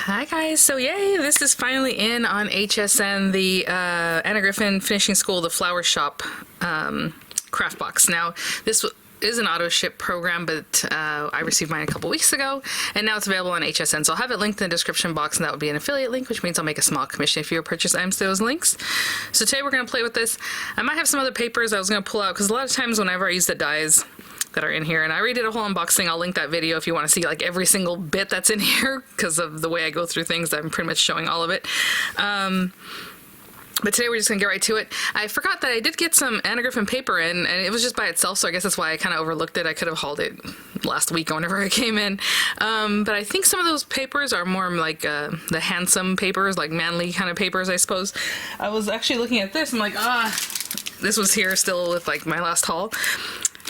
Hi guys, so yay, this is finally in on HSN, the Anna Griffin Finishing School, the Flower Shop craft box. Now, this is an auto ship program, but I received mine a couple weeks ago, and now it's available on HSN. So I'll have it linked in the description box, and that would be an affiliate link, which means I'll make a small commission if you purchase items to those links. So today we're going to play with this. I might have some other papers I was going to pull out, because a lot of times whenever I use the dies that are in here, and I already did a whole unboxing, I'll link that video if you want to see like every single bit that's in here, because of the way I go through things. I'm pretty much showing all of it. But today we're just gonna get right to it. I forgot that I did get some Anna Griffin paper in, and it was just by itself, so I guess that's why I kind of overlooked it. I could have hauled it last week or whenever I came in. But I think some of those papers are more like the handsome papers, like manly kind of papers, I suppose. I was actually looking at this, I'm like, this was here still with like my last haul.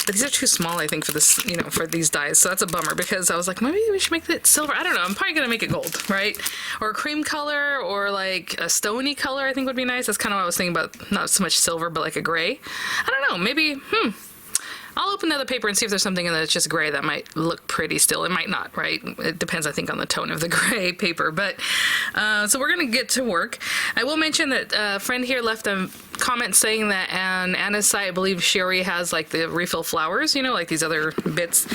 But these are too small, I think, for this, you know, for these dies. So that's a bummer, because I was like, maybe we should make it silver. I don't know. I'm probably going to make it gold, right? Or a cream color, or like a stony color, I think would be nice. That's kind of what I was thinking about. Not so much silver, but like a gray. I don't know. Maybe, I'll open the other paper and see if there's something in there that's just gray that might look pretty still. It might not, right? It depends, I think, on the tone of the gray paper. But, so we're going to get to work. I will mention that a friend here left a comment saying that on Anna's site, I believe she already has like the refill flowers, you know, like these other bits.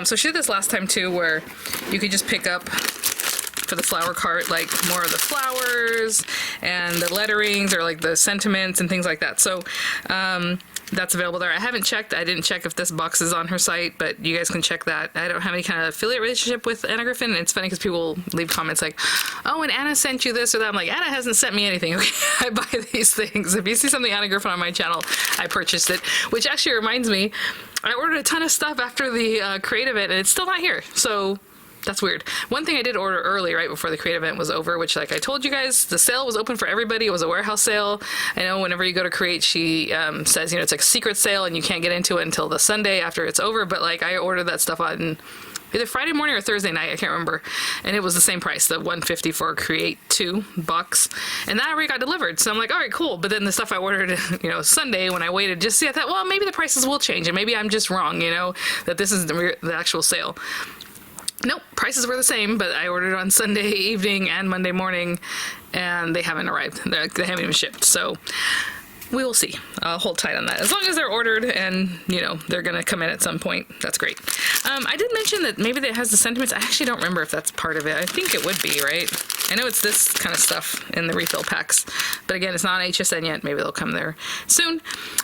So she did this last time too, where you could just pick up for the flower cart, like more of the flowers and the letterings, or like the sentiments and things like that. So, that's available there. I haven't checked. I didn't check if this box is on her site, but you guys can check that. I don't have any kind of affiliate relationship with Anna Griffin. It's funny because people leave comments like, oh, and Anna sent you this or that. I'm like, Anna hasn't sent me anything. Okay, I buy these things. If you see something Anna Griffin on my channel, I purchased it, which actually reminds me, I ordered a ton of stuff after the creative event, and it's still not here. So that's weird. One thing I did order early, right before the creative event was over, which, like I told you guys, the sale was open for everybody. It was a warehouse sale. I know whenever you go to Create, she says, you know, it's like a secret sale and you can't get into it until the Sunday after it's over. But like, I ordered that stuff on either Friday morning or Thursday night, I can't remember, and it was the same price, the $150 for a Create 2 box, and that already got delivered. So I'm like, all right, cool. But then the stuff I ordered, you know, Sunday, when I waited, just see, I thought, well, maybe the prices will change, and maybe I'm just wrong, you know, that this is the actual sale. Nope, prices were the same, but I ordered on Sunday evening and Monday morning, and they haven't arrived. They haven't even shipped, so we will see. I'll hold tight on that. As long as they're ordered and, you know, they're going to come in at some point, that's great. I did mention that maybe it has the sentiments. I actually don't remember if that's part of it. I think it would be, right? I know it's this kind of stuff in the refill packs, but again, it's not on HSN yet. Maybe they'll come there soon.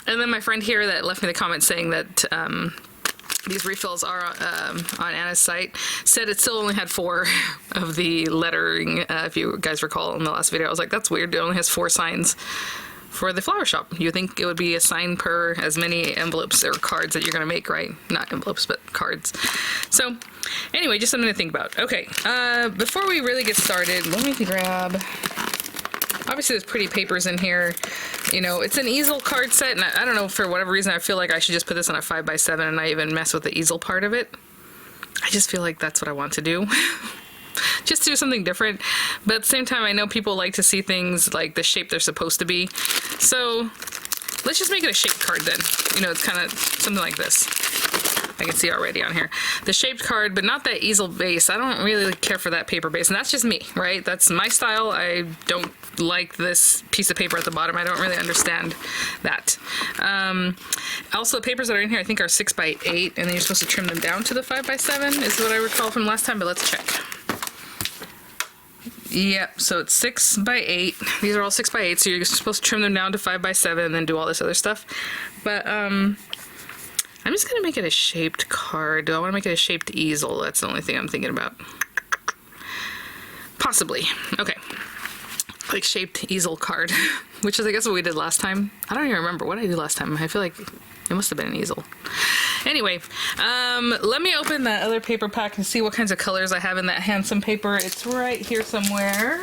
And then my friend here that left me the comment saying that these refills are on Anna's site, said it still only had 4 of the lettering. If you guys recall in the last video, I was like, that's weird. It only has 4 signs for the flower shop. You think it would be a sign per as many envelopes or cards that you're going to make, right? Not envelopes, but cards. So anyway, just something to think about. Okay, before we really get started, let me grab... Obviously, there's pretty papers in here. You know, it's an easel card set, and I don't know, for whatever reason, I feel like I should just put this on a 5x7 and not even mess with the easel part of it. I just feel like that's what I want to do. Just do something different. But at the same time, I know people like to see things like the shape they're supposed to be. So let's just make it a shaped card then. You know, it's kind of something like this. I can see already on here. The shaped card, but not that easel base. I don't really care for that paper base, and that's just me, right? That's my style. I don't like this piece of paper at the bottom. I don't really understand that. Also, the papers that are in here I think are 6x8, and then you're supposed to trim them down to the 5x7 is what I recall from last time, but let's check. Yep, so it's 6x8. These are all 6x8, so you're supposed to trim them down to 5x7 and then do all this other stuff. But I'm just going to make it a shaped card. Do I want to make it a shaped easel? That's the only thing I'm thinking about. Possibly. Okay. Like shaped easel card, which is I guess what we did last time. I don't even remember what I did last time. I feel like it must have been an easel. Anyway, let me open that other paper pack and see what kinds of colors I have in that handsome paper. It's right here somewhere.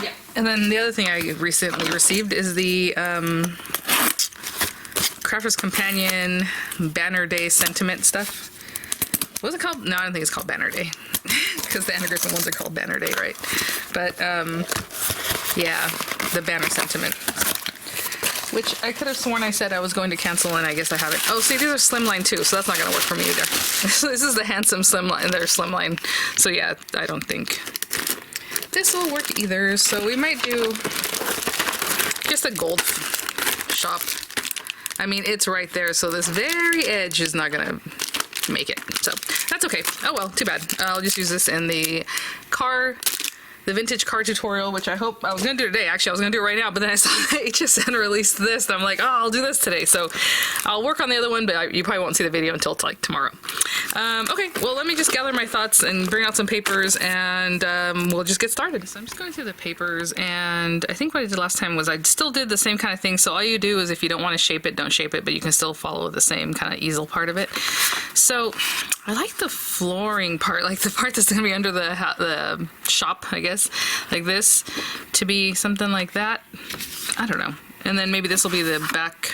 Yeah. And then the other thing I recently received is the Crafter's Companion Banner Day sentiment stuff. What was it called? No, I don't think it's called Banner Day. Because the Anna Griffin ones are called Banner Day, right? But, yeah, the banner sentiment. which I could have sworn I said I was going to cancel, and I guess I haven't. Oh, see, these are slimline too, so that's not going to work for me either. This is the handsome slimline. They're slimline. So yeah, I don't think this will work either. So we might do just a gold shop. I mean, it's right there, so this very edge is not going to make it. So that's okay. Oh well, too bad. I'll just use this in the vintage car tutorial, which I hope I was gonna do today. Actually, I was gonna do it right now, but then I saw that HSN released this, and I'm like, oh, I'll do this today. So I'll work on the other one, but you probably won't see the video until like tomorrow. Okay, well, let me just gather my thoughts and bring out some papers, and we'll just get started. So I'm just going through the papers, and I think what I did last time was I still did the same kind of thing. So all you do is if you don't want to shape it, don't shape it, but you can still follow the same kind of easel part of it. So I like the flooring part, like the part that's gonna be under the shop, I guess. Like this, to be something like that. I don't know. And then maybe this will be the back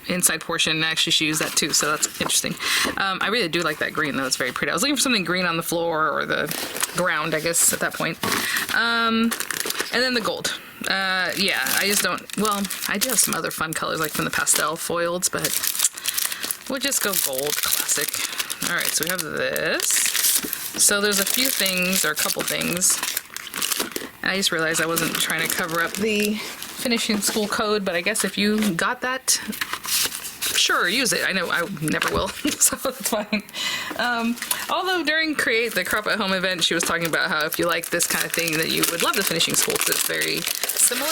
inside portion. Actually, she used that too, so that's interesting. I really do like that green, though. It's very pretty. I was looking for something green on the floor or the ground, I guess, at that point. And then the gold. Yeah, I just don't... Well, I do have some other fun colors, like from the pastel foileds, but we'll just go gold, classic. All right, so we have this. So there's a few things, or a couple things. I just realized I wasn't trying to cover up the finishing school code, but I guess if you got that, sure, use it. I know I never will, so that's fine. Although during Create, the Crop at Home event, she was talking about how if you like this kind of thing, that you would love the finishing school, because it's very similar.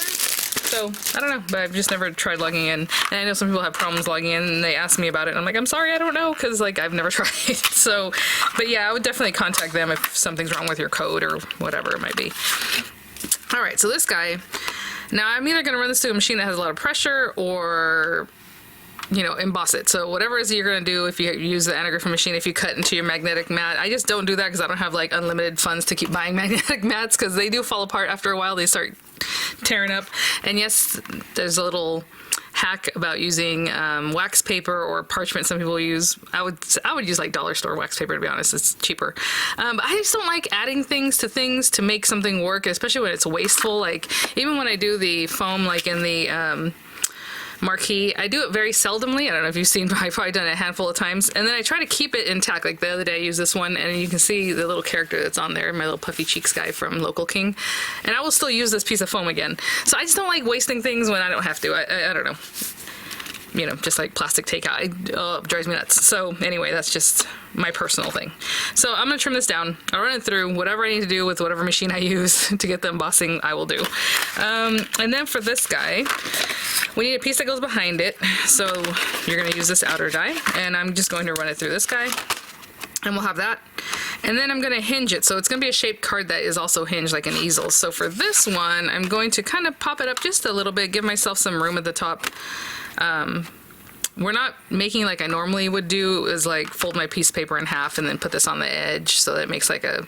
So, I don't know, but I've just never tried logging in. And I know some people have problems logging in, and they ask me about it, and I'm like, I'm sorry, I don't know, because, like, I've never tried. So, but yeah, I would definitely contact them if something's wrong with your code or whatever it might be. All right, so this guy, now I'm either going to run this through a machine that has a lot of pressure or, you know, emboss it. So whatever it is that you're going to do, if you use the anti-Griffin machine, if you cut into your magnetic mat, I just don't do that because I don't have like unlimited funds to keep buying magnetic mats, because they do fall apart after a while. They start tearing up. And yes, there's a little hack about using wax paper or parchment some people use. I would use like dollar store wax paper, to be honest. It's cheaper. But I just don't like adding things to make something work, especially when it's wasteful. Like even when I do the foam, like in the marquee, I do it very seldomly. I don't know if you've seen, I've probably done it a handful of times, and then I try to keep it intact. Like the other day I used this one, and you can see the little character that's on there, my little puffy cheeks guy from Local King, and I will still use this piece of foam again. So I just don't like wasting things when I don't have to. I don't know, you know, just like plastic takeout, it drives me nuts. So anyway, that's just my personal thing. So I'm gonna trim this down. I'll run it through. Whatever I need to do with whatever machine I use to get the embossing, I will do. And then for this guy, we need a piece that goes behind it. So you're gonna use this outer die, and I'm just going to run it through this guy, and we'll have that. And then I'm gonna hinge it. So it's gonna be a shaped card that is also hinged like an easel. So for this one, I'm going to kind of pop it up just a little bit, give myself some room at the top. We're not making like I normally would do, is like fold my piece of paper in half and then put this on the edge so that it makes like a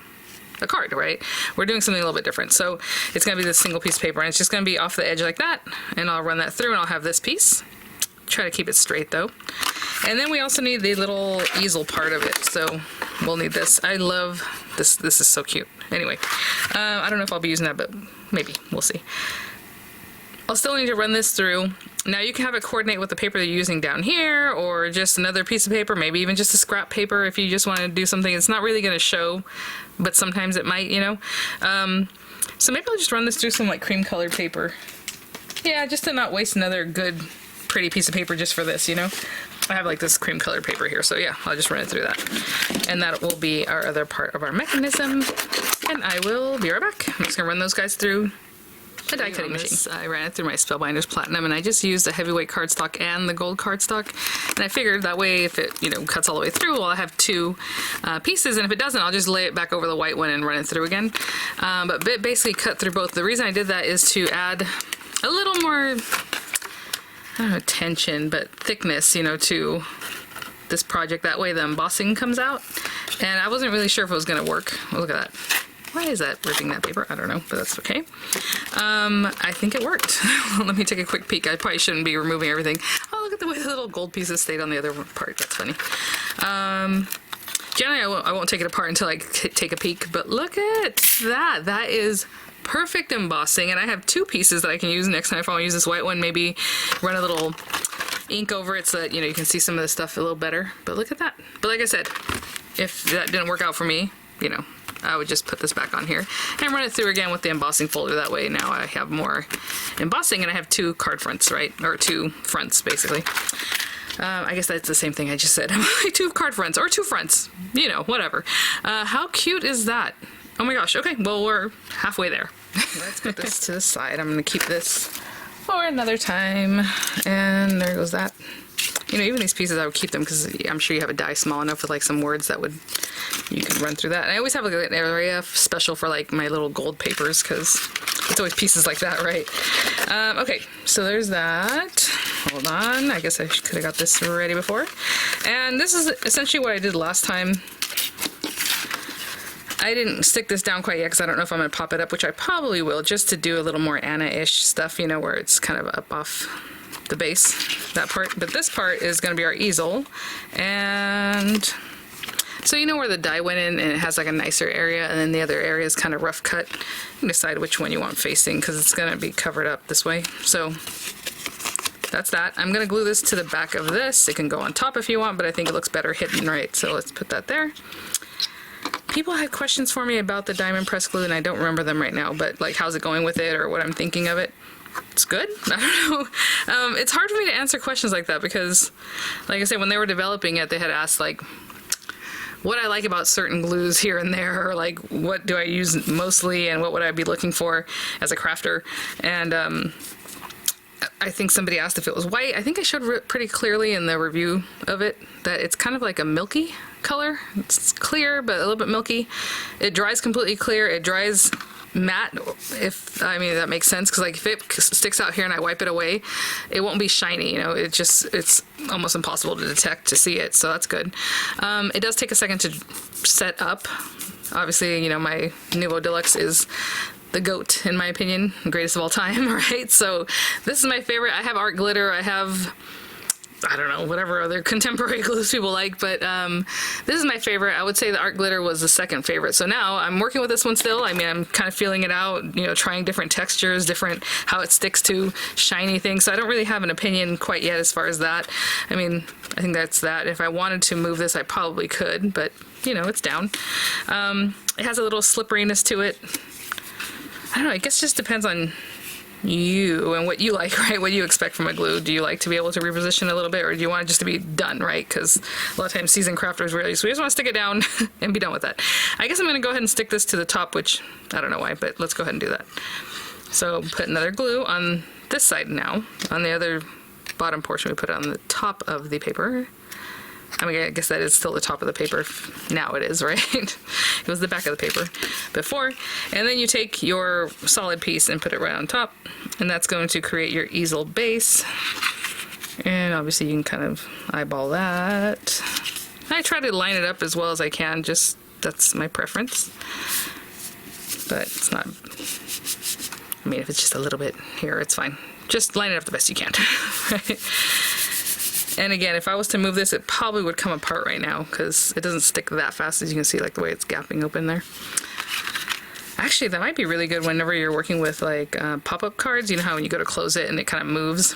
card, right? We're doing something a little bit different. So it's gonna be this single piece of paper, and it's just gonna be off the edge like that, and I'll run that through, and I'll have this piece. Try to keep it straight though. And then we also need the little easel part of it, so we'll need this. I love this. This is so cute. Anyway, I don't know if I'll be using that, but maybe, we'll see. I'll still need to run this through. Now you can have it coordinate with the paper that you're using down here, or just another piece of paper, maybe even just a scrap paper if you just want to do something. It's not really going to show, but sometimes it might, you know. So maybe I'll just run this through some like cream colored paper. Yeah, just to not waste another good, pretty piece of paper just for this, you know. I have like this cream colored paper here, so yeah, I'll just run it through that. And that will be our other part of our mechanism. And I will be right back. I'm just going to run those guys through a die cutting machine. I ran it through my Spellbinders Platinum, and I just used the heavyweight cardstock and the gold cardstock, and I figured that way if it, you know, cuts all the way through, well, I have two pieces, and if it doesn't, I'll just lay it back over the white one and run it through again. But basically cut through both. The reason I did that is to add a little more, I don't know, tension, but thickness, you know, to this project. That way the embossing comes out, and I wasn't really sure if it was going to work. Look at that. Why is that ripping that paper? I don't know, but that's okay. I think it worked. Let me take a quick peek. I probably shouldn't be removing everything. Oh, look at the way the little gold pieces stayed on the other part. That's funny. Generally, I won't take it apart until I take a peek, but look at that. That is perfect embossing, and I have 2 pieces that I can use next time if I want to use this white one. Maybe run a little ink over it so that, you know, you can see some of the stuff a little better. But look at that. But like I said, if that didn't work out for me, you know, I would just put this back on here and run it through again with the embossing folder. That way now I have more embossing, and I have 2 card fronts, right? Or 2 fronts, basically. I guess that's the same thing I just said. 2 card fronts, or 2 fronts, you know, whatever. How cute is that? Oh my gosh, okay, well, we're halfway there. Let's put this to the side. I'm gonna keep this for another time. And there goes that. You know, even these pieces, I would keep them because I'm sure you have a die small enough with like some words that would, you could run through that. And I always have like an area special for like my little gold papers because it's always pieces like that, right? Okay, so there's that. Hold on, I guess I could have got this ready before. And this is essentially what I did last time. I didn't stick this down quite yet because I don't know if I'm going to pop it up, which I probably will, just to do a little more Anna-ish stuff, you know, where it's kind of up off the base, that part. But this part is going to be our easel. And so you know where the die went in, and it has like a nicer area, and then the other area is kind of rough cut. You can decide which one you want facing because it's going to be covered up this way. So that's that. I'm going to glue this to the back of this. It can go on top if you want, but I think it looks better hidden, right? So let's put that there. People had questions for me about the diamond press glue, and I don't remember them right now, but like how's it going with it or what I'm thinking of it. It's good. I don't know. It's hard for me to answer questions like that because, like I said, when they were developing it, they had asked like what I like about certain glues here and there, or like what do I use mostly and what would I be looking for as a crafter. And I think somebody asked if it was white. I think I showed pretty clearly in the review of it that it's kind of like a milky color. It's clear, but a little bit milky. It dries completely clear. It dries matte, if, I mean, that makes sense, because like if it sticks out here and I wipe it away, it won't be shiny, you know, it's almost impossible to detect, to see it, so that's good. It does take a second to set up. Obviously, you know, my Nouveau Deluxe is the GOAT, in my opinion, greatest of all time, right? So this is my favorite. I have art glitter, I have, I don't know, whatever other contemporary glues people like, but this is my favorite. I would say the art glitter was the second favorite. So now I'm working with this one still. I mean, I'm kind of feeling it out, you know, trying different textures, different, how it sticks to shiny things. So I don't really have an opinion quite yet as far as that. I mean, I think that's that. If I wanted to move this, I probably could, but you know, it's down. It has a little slipperiness to it. I don't know, I guess it just depends on you and what you like, right? What you expect from a glue. Do you like to be able to reposition a little bit, or do you want it just to be done, right? Because a lot of times seasoned crafters really, so we just want to stick it down and be done with that. I guess I'm going to go ahead and stick this to the top, which I don't know why, but let's go ahead and do that. So put another glue on this side now. On the other bottom portion, we put it on the top of the paper. I mean, I guess that is still the top of the paper. Now it is, right? It was the back of the paper before. And then you take your solid piece and put it right on top. And that's going to create your easel base. And obviously you can kind of eyeball that. I try to line it up as well as I can, just that's my preference. But it's not, I mean, if it's just a little bit here, it's fine. Just line it up the best you can, right? And again, if I was to move this, it probably would come apart right now because it doesn't stick that fast, as you can see, like the way it's gapping open there. Actually, that might be really good whenever you're working with like pop-up cards. You know how when you go to close it and it kind of moves,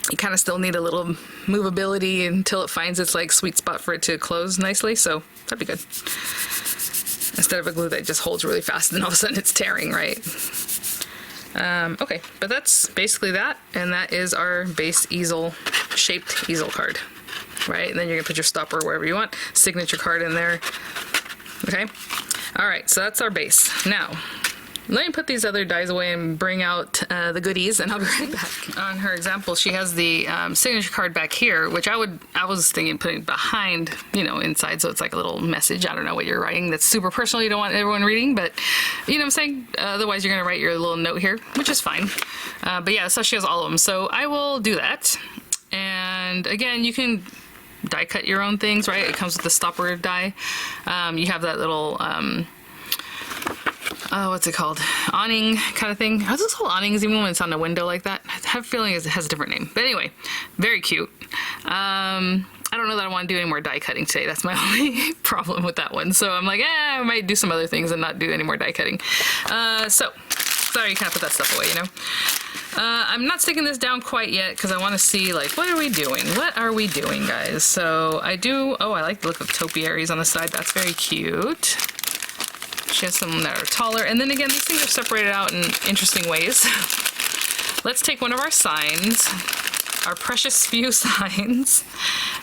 you kind of still need a little movability until it finds its like sweet spot for it to close nicely. So that'd be good. Instead of a glue that just holds really fast and all of a sudden it's tearing, right? Okay, but that's basically that, and that is our base easel, shaped easel card, right? And then you're gonna put your stopper wherever you want, signature card in there, okay? All right, so that's our base. Now, let me put these other dies away and bring out the goodies, and I'll be right back. On her example, she has the signature card back here, which I was thinking putting behind, you know, inside, so it's like a little message. I don't know what you're writing that's super personal, you don't want everyone reading, but you know what I'm saying? Otherwise, you're gonna write your little note here, which is fine. But yeah, so she has all of them, so I will do that. And again, you can die cut your own things, right? It comes with the stopper die. You have that little what's it called? Awning kind of thing. Are those called awnings even when it's on a window like that? I have a feeling it has a different name. But anyway, very cute. I don't know that I want to do any more die cutting today. That's my only problem with that one. So I'm like, I might do some other things and not do any more die cutting. So Sorry, you can't put that stuff away, you know? I'm not sticking this down quite yet because I want to see, like, what are we doing? What are we doing, guys? So I do, oh, I like the look of topiaries on the side. That's very cute. She has some that are taller. And then again, these things are separated out in interesting ways. Let's take one of our signs, our precious few signs.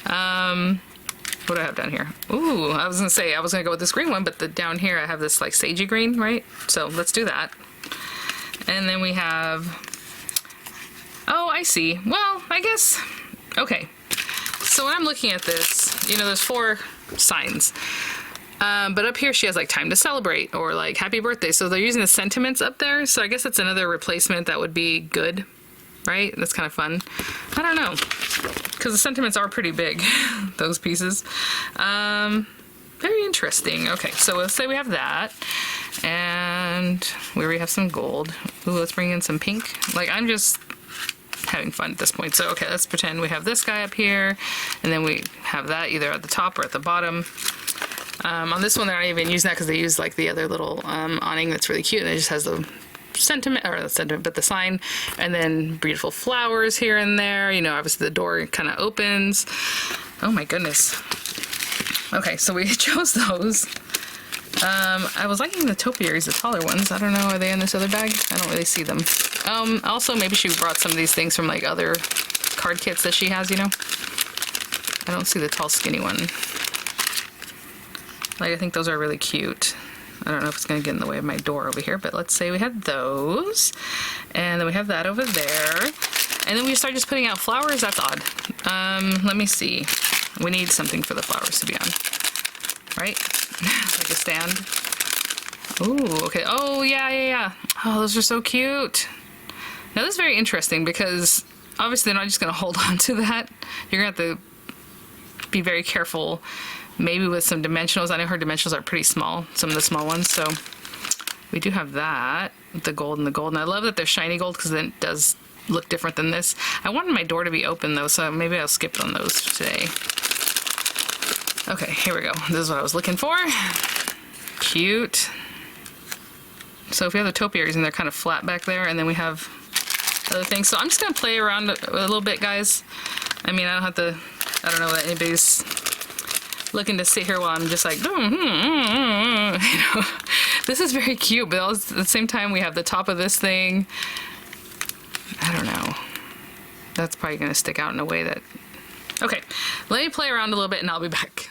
What do I have down here? Ooh, I was gonna say I was gonna go with this green one, but down here I have this like sagey green, right? So let's do that. And then we have, oh, I see. Well, I guess, okay. So when I'm looking at this, you know, there's 4 signs. But up here she has like time to celebrate or like happy birthday. So they're using the sentiments up there. So I guess it's another replacement that would be good, right? That's kind of fun. I don't know. Because the sentiments are pretty big, those pieces. Very interesting. Okay, so let's say we have that. And we already have some gold. Ooh, let's bring in some pink. Like, I'm just having fun at this point. So, okay, let's pretend we have this guy up here. And then we have that either at the top or at the bottom. On this one, they're not even using that because they use like the other little awning that's really cute. And it just has the sentiment, or the sentiment, but the sign, and then beautiful flowers here and there. You know, obviously the door kind of opens. Oh my goodness. Okay, so we chose those. I was liking the topiaries, the taller ones. I don't know, are they in this other bag? I don't really see them. Also, maybe she brought some of these things from like other card kits that she has, you know? I don't see the tall, skinny one. Like, I think those are really cute. I don't know if it's going to get in the way of my door over here, but let's say we had those. And then we have that over there. And then we start just putting out flowers. That's odd. Let me see. We need something for the flowers to be on. Right? Like a stand. Ooh, okay. Oh, yeah. Oh, those are so cute. Now, this is very interesting because obviously they're not just going to hold on to that. You're going to have to be very careful. Maybe with some dimensionals. I know her dimensionals are pretty small, some of the small ones, so we do have that, the gold and the gold. And I love that they're shiny gold because then it does look different than this. I wanted my door to be open though, so maybe I'll skip on those today. Okay, here we go. This is what I was looking for. Cute. So if we have the topiaries and they're kind of flat back there, and then we have other things. So I'm just gonna play around a little bit, guys. I mean, I don't know that anybody's looking to sit here while I'm just like, you know, this is very cute, but at the same time we have the top of this thing. I don't know. That's probably going to stick out in a way that, okay, let me play around a little bit and I'll be back.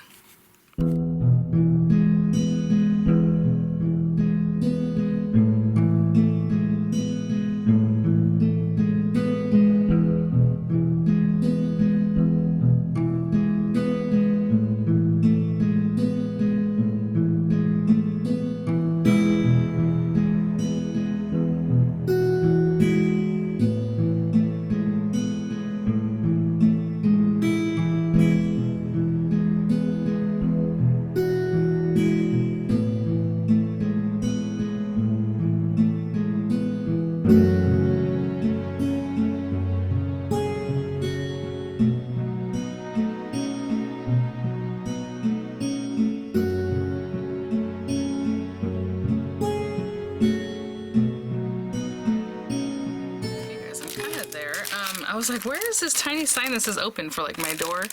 I was like, where is this tiny sign that says open for like my door?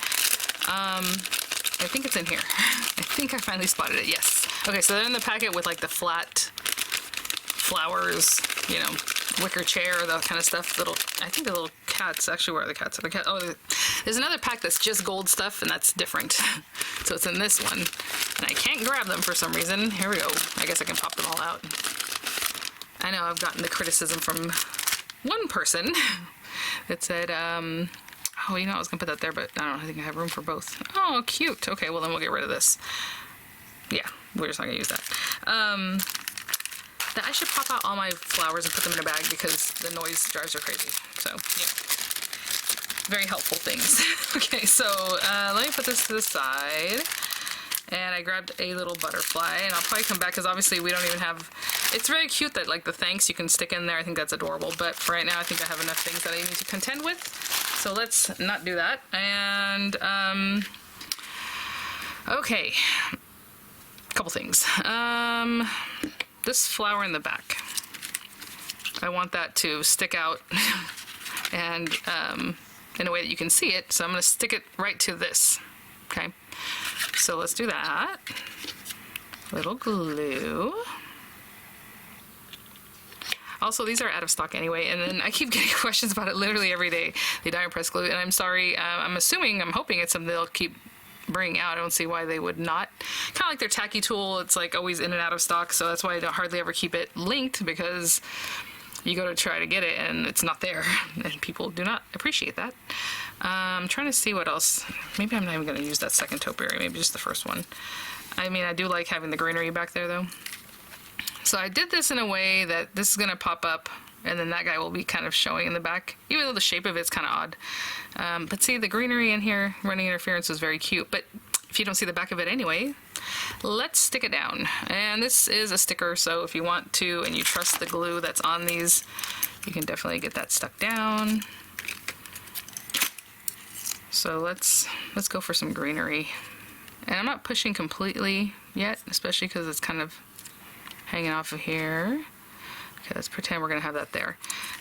I think it's in here. I think I finally spotted it. Yes. Okay, so they're in the packet with like the flat flowers, you know, wicker chair, that kind of stuff. I think the little cats, actually, where are the cats? Oh, there's another pack that's just gold stuff, and that's different. So it's in this one, and I can't grab them for some reason. Here we go. I guess I can pop them all out. I know I've gotten the criticism from one person that said, oh, you know, I was gonna put that there, but I think I have room for both. Oh, cute. Okay, well then we'll get rid of this. Yeah, we're just not gonna use that. I should pop out all my flowers and put them in a bag because the noise drives her crazy. So, yeah. Very helpful things. Okay, so let me put this to the side. And I grabbed a little butterfly, and I'll probably come back because obviously we don't even have, it's very cute that like the thanks you can stick in there. I think that's adorable, but for right now I think I have enough things that I need to contend with. So let's not do that. And okay, a couple things. This flower in the back. I want that to stick out and in a way that you can see it. So I'm going to stick it right to this. Okay, so let's do that. Little glue. Also, these are out of stock anyway, and then I keep getting questions about it literally every day, the diamond press glue, and I'm sorry, I'm hoping it's something they'll keep bringing out. I don't see why they would not. Kind of like their tacky tool, it's like always in and out of stock, so that's why I don't hardly ever keep it linked, because you go to try to get it and it's not there, and people do not appreciate that. I'm trying to see what else. Maybe I'm not even going to use that second topiary, maybe just the first one. I mean, I do like having the greenery back there though. So I did this in a way that this is going to pop up and then that guy will be kind of showing in the back, even though the shape of it's kind of odd. But see, the greenery in here, running interference, was very cute. But if you don't see the back of it anyway, let's stick it down. And this is a sticker, so if you want to and you trust the glue that's on these, you can definitely get that stuck down. So let's go for some greenery. And I'm not pushing completely yet, especially because it's kind of hanging off of here. Okay, let's pretend we're gonna have that there.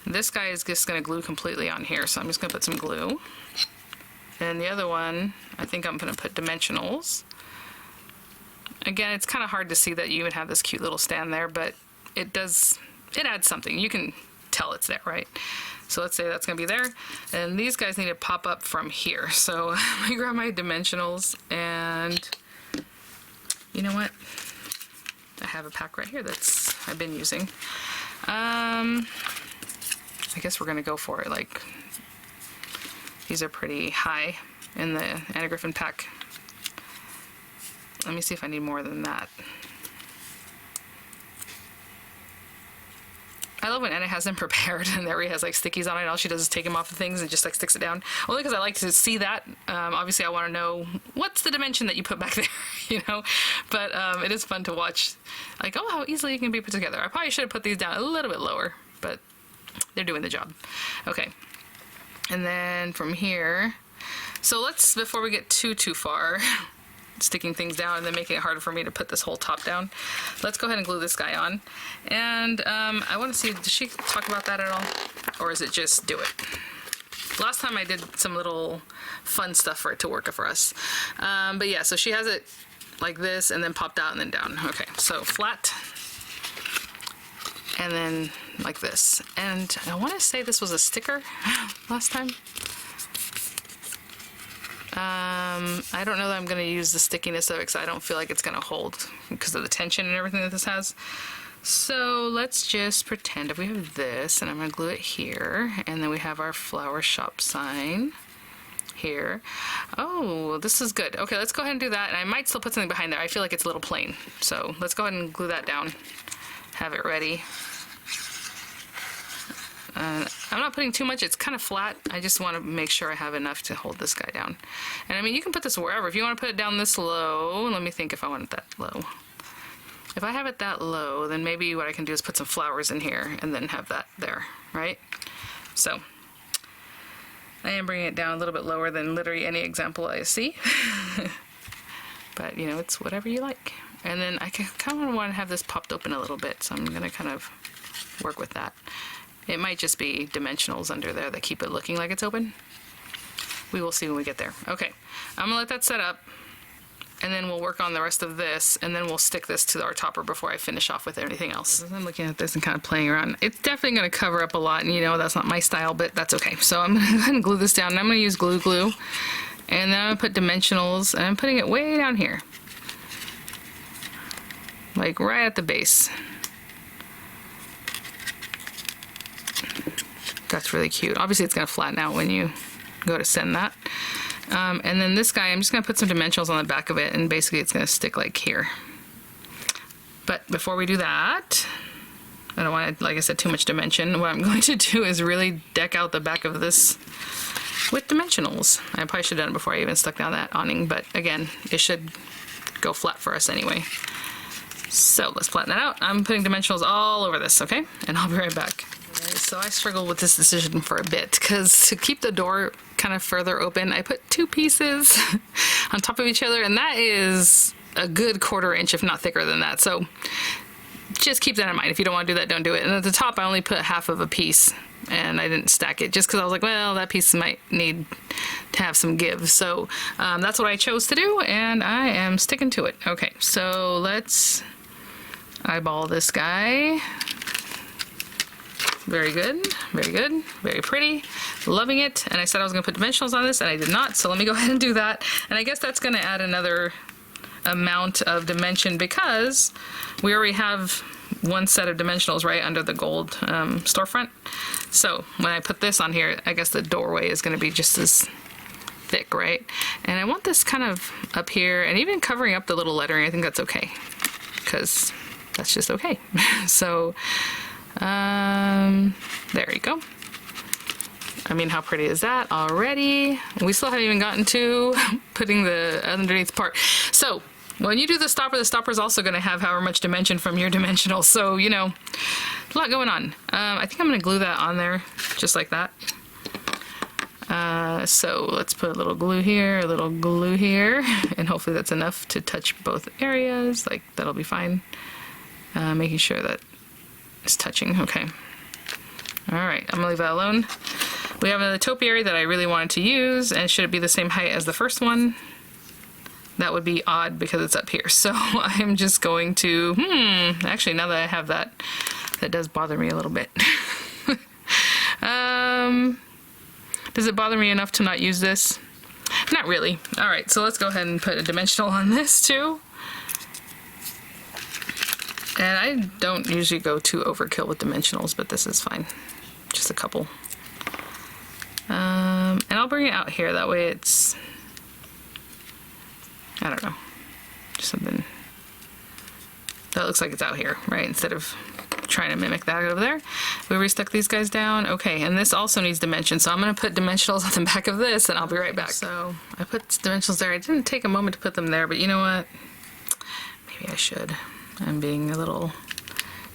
This guy is just gonna glue completely on here, so I'm just gonna put some glue. And the other one, I think I'm gonna put dimensionals. Again, it's kind of hard to see that you even have this cute little stand there, but it adds something. You can tell it's there, right? So let's say that's gonna be there. And these guys need to pop up from here. So I'm gonna grab my dimensionals, and you know what? I have a pack right here I've been using. I guess we're gonna go for it. Like, these are pretty high in the Anna Griffin pack. Let me see if I need more than that. I love when Anna has them prepared and there he has like stickies on it. All she does is take them off of things and just like sticks it down. Only because I like to see that. Obviously I want to know what's the dimension that you put back there, you know? But it is fun to watch, like, oh, how easily it can be put together. I probably should have put these down a little bit lower, but they're doing the job. Okay. And then from here, so let's, before we get too far, sticking things down and then making it harder for me to put this whole top down, let's go ahead and glue this guy on. And I want to see, does she talk about that at all? Or is it just do it? Last time I did some little fun stuff for it to work for us. But yeah, so she has it like this and then popped out and then down. Okay, so flat. And then like this. And I want to say this was a sticker last time. I don't know that I'm going to use the stickiness of it because I don't feel like it's going to hold because of the tension and everything that this has. So let's just pretend if we have this, and I'm going to glue it here, and then we have our flower shop sign here. Oh, this is good. Okay, let's go ahead and do that, and I might still put something behind there. I feel like it's a little plain. So let's go ahead and glue that down, have it ready. I'm not putting too much, it's kind of flat. I just want to make sure I have enough to hold this guy down. And I mean, you can put this wherever. If you want to put it down this low, let me think if I want it that low. If I have it that low, then maybe what I can do is put some flowers in here and then have that there, right? So I am bringing it down a little bit lower than literally any example I see. But you know, it's whatever you like. And then I kind of want to have this popped open a little bit, so I'm going to kind of work with that. It might just be dimensionals under there that keep it looking like it's open. We will see when we get there. Okay, I'm gonna let that set up, and then we'll work on the rest of this, and then we'll stick this to our topper before I finish off with anything else. As I'm looking at this and kind of playing around, it's definitely gonna cover up a lot, and you know that's not my style, but that's okay. So I'm gonna go ahead and glue this down, and I'm gonna use glue, and then I'm gonna put dimensionals, and I'm putting it way down here. Like right at the base. That's really cute. Obviously it's going to flatten out when you go to send that. And then this guy, I'm just going to put some dimensionals on the back of it, and basically it's going to stick like here. But before we do that, I don't want, like I said, too much dimension. What I'm going to do is really deck out the back of this with dimensionals. I probably should have done it before I even stuck down that awning, but again, it should go flat for us anyway. So let's flatten that out. I'm putting dimensionals all over this, okay? And I'll be right back. So I struggled with this decision for a bit because to keep the door kind of further open, I put two pieces on top of each other, and that is a good 1/4 inch, if not thicker than that. So just keep that in mind. If you don't want to do that, don't do it. And at the top, I only put half of a piece, and I didn't stack it just because I was like, well, that piece might need to have some give. So that's what I chose to do, and I am sticking to it. Okay, so let's eyeball this guy. Very good, very good, very pretty, loving it. And I said I was gonna put dimensionals on this, and I did not, so let me go ahead and do that. And I guess that's gonna add another amount of dimension because we already have one set of dimensionals right under the gold storefront. So when I put this on here, I guess the doorway is gonna be just as thick, right? And I want this kind of up here, and even covering up the little lettering, I think that's okay, because that's just okay. So, there you go. I mean, how pretty is that already? We still haven't even gotten to putting the underneath part. So when you do the stopper is also going to have however much dimension from your dimensional. So, you know, a lot going on. I think I'm going to glue that on there just like that. So let's put a little glue here, a little glue here, and hopefully that's enough to touch both areas. Like, that'll be fine. Making sure that it's touching. Okay. All right, I'm gonna leave that alone. We have another topiary that I really wanted to use, and should it be the same height as the first one? That would be odd because it's up here. So I'm just going to, actually now that I have that, that does bother me a little bit. Does it bother me enough to not use this? Not really. All right, so let's go ahead and put a dimensional on this too. And I don't usually go too overkill with dimensionals, but this is fine. Just a couple. And I'll bring it out here, that way it's, I don't know, just something that looks like it's out here, right? Instead of trying to mimic that over there. We restuck these guys down. Okay, and this also needs dimension, so I'm gonna put dimensionals on the back of this, and I'll be right back. So I put dimensionals there. I didn't take a moment to put them there, but you know what? Maybe I should. I'm being a little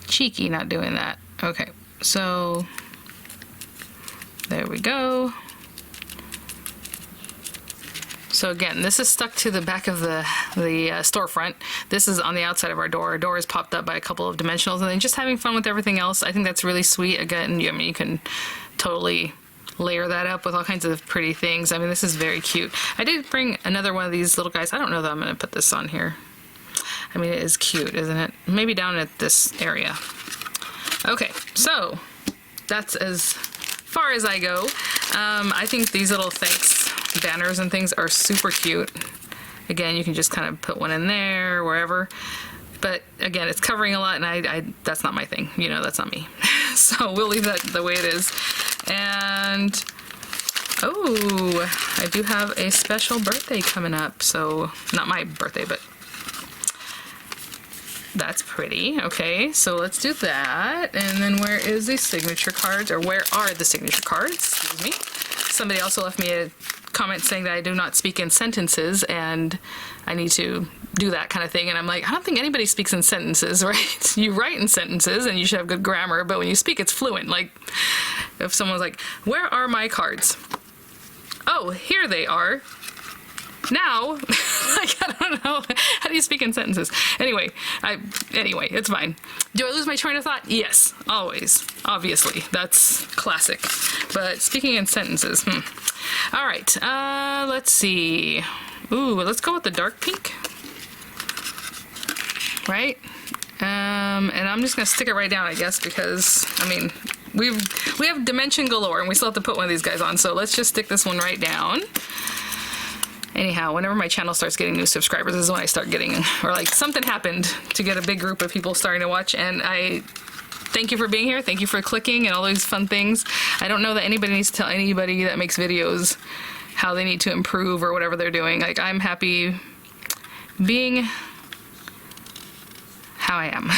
cheeky not doing that. Okay, so there we go. So again, this is stuck to the back of the storefront. This is on the outside of our door. Our door is popped up by a couple of dimensionals, and then just having fun with everything else. I think that's really sweet. Again, I mean, you can totally layer that up with all kinds of pretty things. I mean, this is very cute. I did bring another one of these little guys. I don't know that I'm gonna put this on here. I mean, it is cute, isn't it? Maybe down at this area. Okay, so that's as far as I go. I think these little thanks banners and things are super cute. Again, you can just kind of put one in there, wherever. But again, it's covering a lot, and I that's not my thing. You know, that's not me. So we'll leave that the way it is. And oh, I do have a special birthday coming up. So not my birthday, but that's pretty. Okay, so let's do that. And then where is the signature cards, or where are the signature cards? Excuse me. Somebody also left me a comment saying that I do not speak in sentences, and I need to do that kind of thing. And I'm like, I don't think anybody speaks in sentences, right? You write in sentences and you should have good grammar, but when you speak, it's fluent. Like if someone's like, where are my cards? Oh, here they are. Now, like, I don't know, how do you speak in sentences? Anyway, it's fine. Do I lose my train of thought? Yes, always, obviously, that's classic. But speaking in sentences, All right, let's see. Ooh, let's go with the dark pink, right? And I'm just gonna stick it right down, I guess, because, I mean, we have dimension galore, and we still have to put one of these guys on, so let's just stick this one right down. Anyhow, whenever my channel starts getting new subscribers, this is when I start getting, or like something happened to get a big group of people starting to watch, and I thank you for being here. Thank you for clicking and all these fun things. I don't know that anybody needs to tell anybody that makes videos how they need to improve or whatever they're doing. Like, I'm happy being how I am.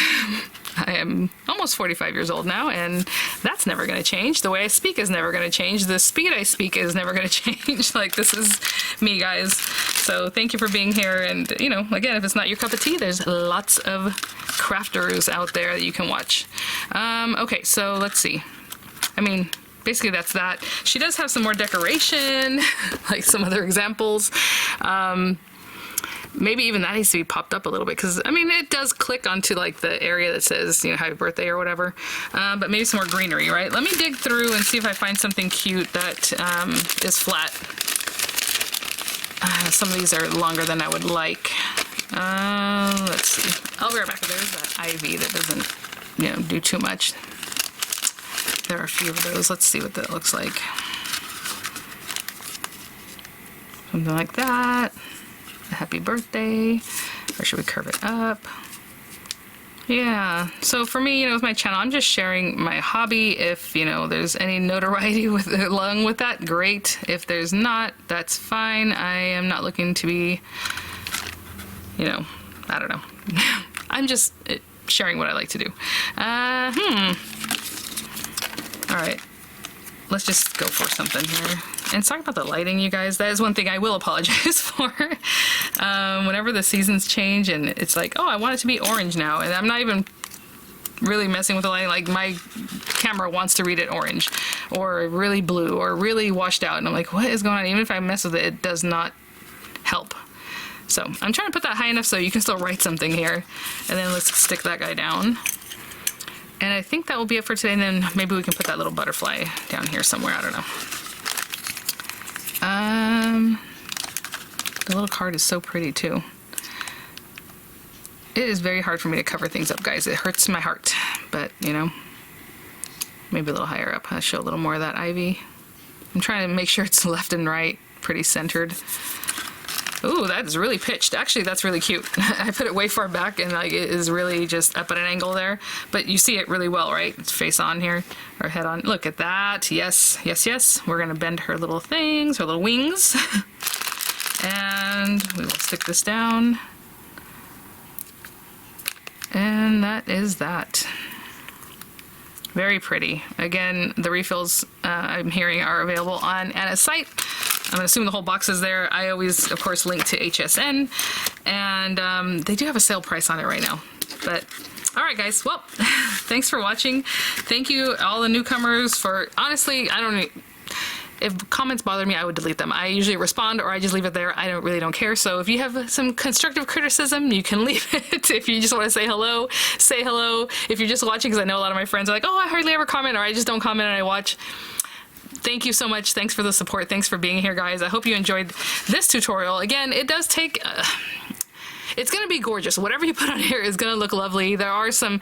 I am almost 45 years old now, and that's never going to change. The way I speak is never going to change. The speed I speak is never going to change. Like, this is me, guys. So thank you for being here. And, you know, again, if it's not your cup of tea, there's lots of crafters out there that you can watch. Okay, so let's see. I mean, basically that's that. She does have some more decoration, like some other examples. maybe even that needs to be popped up a little bit, because I mean it does click onto like the area that says, you know, happy birthday or whatever, but maybe some more greenery, right? Let me dig through and see if I find something cute that is flat. Some of these are longer than I would like. Let's see. I'll be right back. There's that ivy that doesn't, you know, do too much. There are a few of those. Let's see what that looks like. Something like that. A happy birthday. Or should we curve it up? Yeah. So for me, you know, with my channel, I'm just sharing my hobby. If, you know, there's any notoriety along with that, great. If there's not, that's fine. I am not looking to be, you know, I don't know. I'm just sharing what I like to do. All right. Let's just go for something here. And sorry about the lighting, you guys. That is one thing I will apologize for. Whenever the seasons change and it's like, oh, I want it to be orange now. And I'm not even really messing with the lighting. Like, my camera wants to read it orange or really blue or really washed out. And I'm like, what is going on? Even if I mess with it, it does not help. So I'm trying to put that high enough so you can still write something here. And then let's stick that guy down. And I think that will be it for today, and then maybe we can put that little butterfly down here somewhere, I don't know. The little card is so pretty too. It is very hard for me to cover things up, guys. It hurts my heart, but you know, maybe a little higher up. I'll show a little more of that ivy. I'm trying to make sure it's left and right, pretty centered. Ooh, that is really pitched. Actually, that's really cute. I put it way far back and like it is really just up at an angle there. But you see it really well, right? It's face on here, or head on. Look at that. Yes, yes, yes. We're gonna bend her little things, her little wings. And we will stick this down. And that is that. Very pretty. Again, the refills I'm hearing are available on Anna's site. I'm assuming the whole box is there. I always, of course, link to HSN, and they do have a sale price on it right now. But all right, guys. Well, thanks for watching. Thank you, all the newcomers, for honestly, I don't know. If comments bother me, I would delete them. I usually respond or I just leave it there. I really don't care. So if you have some constructive criticism, you can leave it. If you just want to say hello, say hello. If you're just watching, because I know a lot of my friends are like, oh, I hardly ever comment, or I just don't comment and I watch. Thank you so much. Thanks for the support. Thanks for being here, guys. I hope you enjoyed this tutorial. Again, it does take... it's going to be gorgeous. Whatever you put on here is going to look lovely. There are some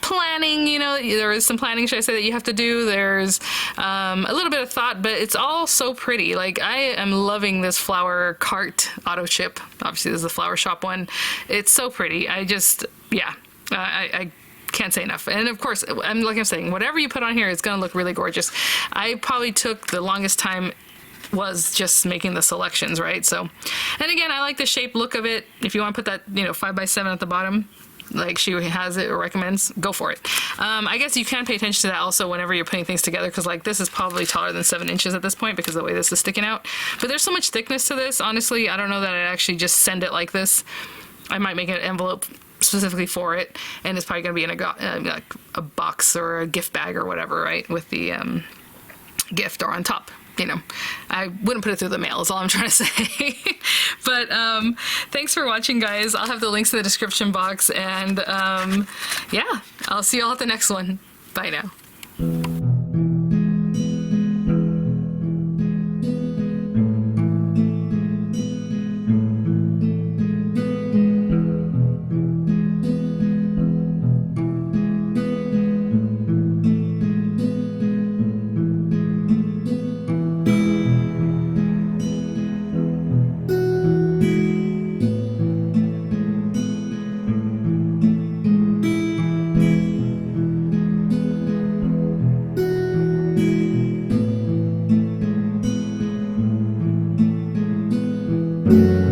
planning, you know, there is some planning, should I say, that you have to do. There's a little bit of thought, but it's all so pretty. Like, I am loving this flower cart auto ship. Obviously, this is the flower shop one. It's so pretty. I just, yeah, I can't say enough. And of course, like I'm saying, whatever you put on here is going to look really gorgeous. I probably took the longest time was just making the selections, right? So, and again, I like the shape look of it. If you want to put that, you know, 5x7 at the bottom, like she has it or recommends, go for it. I guess you can pay attention to that also whenever you're putting things together, because like this is probably taller than 7 inches at this point because of the way this is sticking out. But there's so much thickness to this. Honestly, I don't know that I'd actually just send it like this. I might make an envelope specifically for it, and it's probably going to be in like a box or a gift bag or whatever, right, with the gift or on top. You know, I wouldn't put it through the mail is all I'm trying to say. But thanks for watching, guys. I'll have the links in the description box, and yeah, I'll see you all at the next one. Bye now. you.